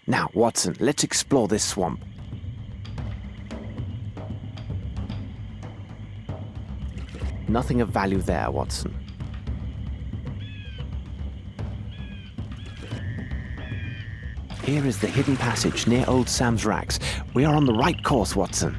Now, Watson, let's explore this swamp. Nothing of value there, Watson. Here is the hidden passage near Old Sam's racks. We are on the right course, Watson.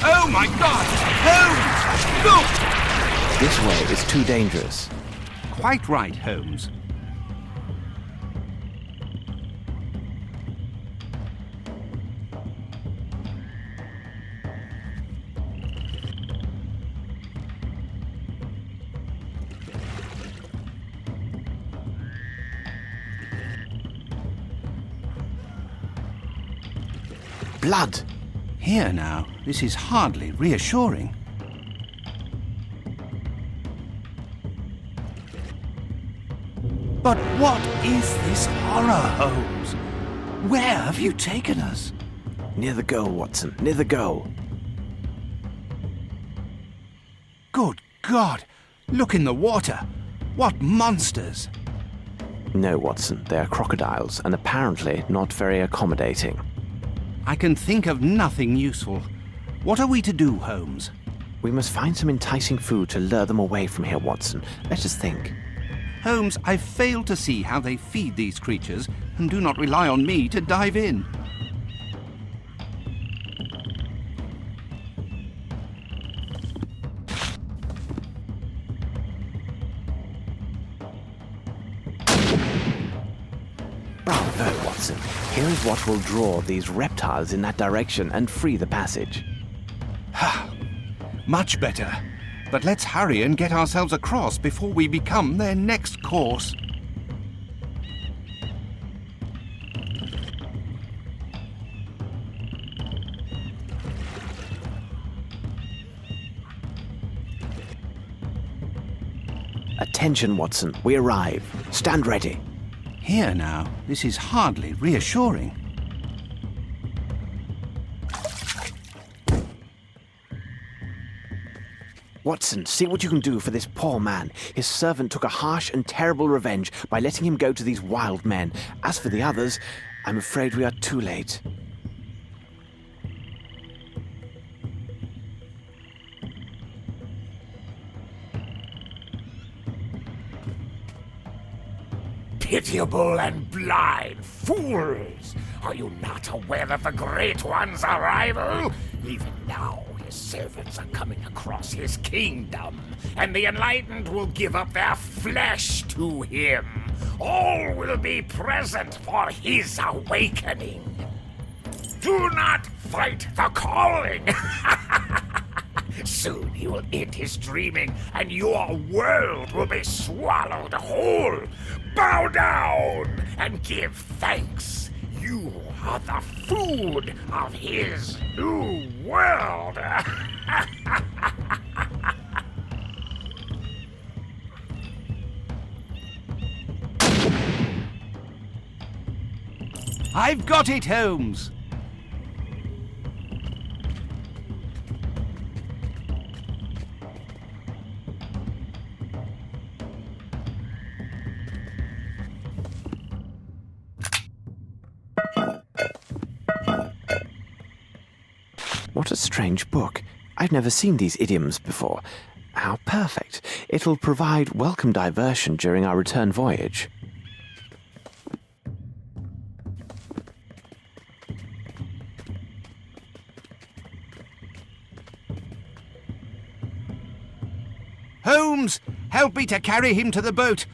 Oh my God! Holmes! Look! This way is too dangerous. Quite right, Holmes. Blood! Here now, this is hardly reassuring. But what is this horror, Holmes? Where have you taken us? Near the goal, Watson, near the goal. Good God! Look in the water! What monsters! No, Watson, they are crocodiles, and apparently not very accommodating. I can think of nothing useful. What are we to do, Holmes? We must find some enticing food to lure them away from here, Watson. Let us think. Holmes, I fail to see how they feed these creatures, and do not rely on me to dive in. Bravo, Watson. Here is what will draw these reptiles in that direction and free the passage. Much better. But let's hurry and get ourselves across before we become their next course. Attention, Watson. We arrive. Stand ready. Here now, this is hardly reassuring. Watson, see what you can do for this poor man. His servant took a harsh and terrible revenge by letting him go to these wild men. As for the others, I'm afraid we are too late. Pitiable and blind fools! Are you not aware of the Great One's arrival? Even now, his servants are coming across his kingdom, and the enlightened will give up their flesh to him. All will be present for his awakening. Do not fight the calling! Soon he will end his dreaming, and your world will be swallowed whole. Bow down and give thanks. You are the food of his new world. I've got it, Holmes! What a strange book. I've never seen these idioms before. How perfect. It'll provide welcome diversion during our return voyage. Holmes, help me to carry him to the boat.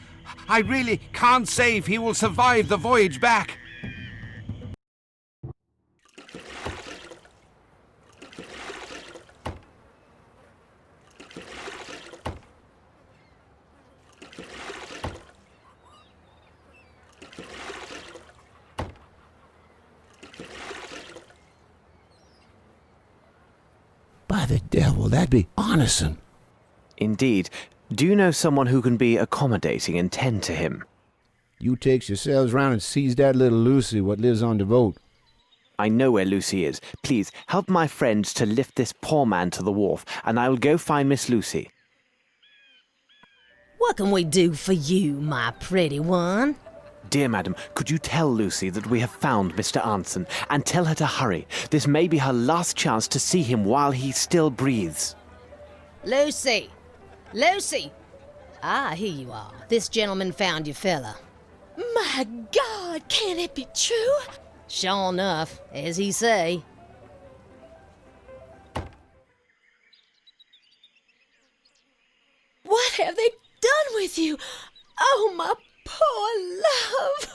I really can't say if he will survive the voyage back. By the devil, that'd be honest. Indeed. Do you know someone who can be accommodating and tend to him? You takes yourselves round and sees that little Lucy what lives on the boat. I know where Lucy is. Please, help my friends to lift this poor man to the wharf, and I will go find Miss Lucy. What can we do for you, my pretty one? Dear madam, could you tell Lucy that we have found Mr. Anson, and tell her to hurry? This may be her last chance to see him while he still breathes. Lucy! Lucy! Ah, here you are. This gentleman found your fella. My God, can it be true? Sure enough, as he say. What have they done with you? Oh, my poor love.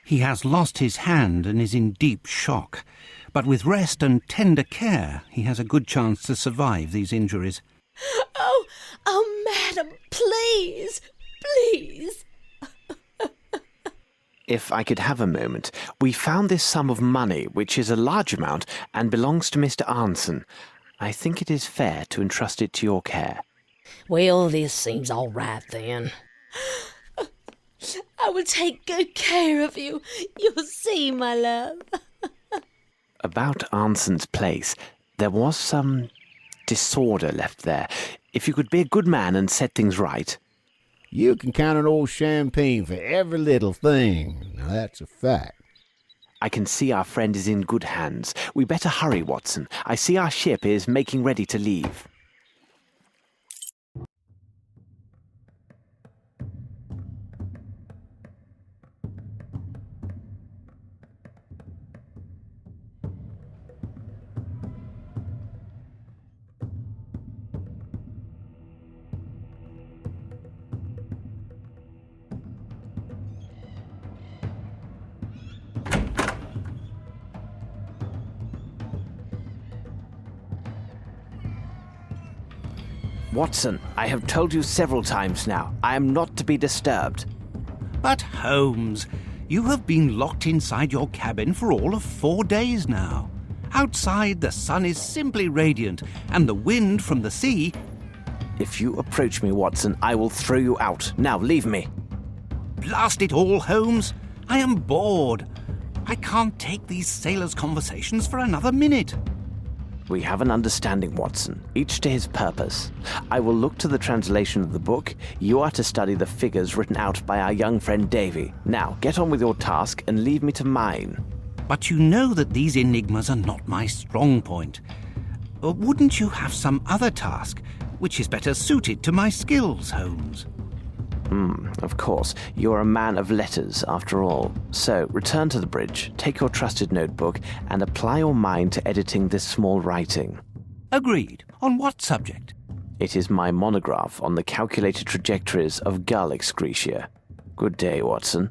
He has lost his hand and is in deep shock. But with rest and tender care, he has a good chance to survive these injuries. Oh, madam, please, please. If I could have a moment, we found this sum of money, which is a large amount, and belongs to Mr. Anson. I think it is fair to entrust it to your care. Well, this seems all right then. I will take good care of you. You'll see, my love. About Anson's place, there was some disorder left there. If you could be a good man and set things right. You can count on old Champagne for every little thing. Now that's a fact. I can see our friend is in good hands. We better hurry, Watson. I see our ship is making ready to leave. Watson, I have told you several times now, I am not to be disturbed. But Holmes, you have been locked inside your cabin for all of 4 days now. Outside, the sun is simply radiant, and the wind from the sea... If you approach me, Watson, I will throw you out. Now, leave me. Blast it all, Holmes! I am bored. I can't take these sailors' conversations for another minute. We have an understanding, Watson, each to his purpose. I will look to the translation of the book. You are to study the figures written out by our young friend Davy. Now, get on with your task and leave me to mine. But you know that these enigmas are not my strong point. Wouldn't you have some other task, which is better suited to my skills, Holmes? Of course. You're a man of letters, after all. So, return to the bridge, take your trusted notebook, and apply your mind to editing this small writing. Agreed. On what subject? It is my monograph on the calculated trajectories of gull excretia. Good day, Watson.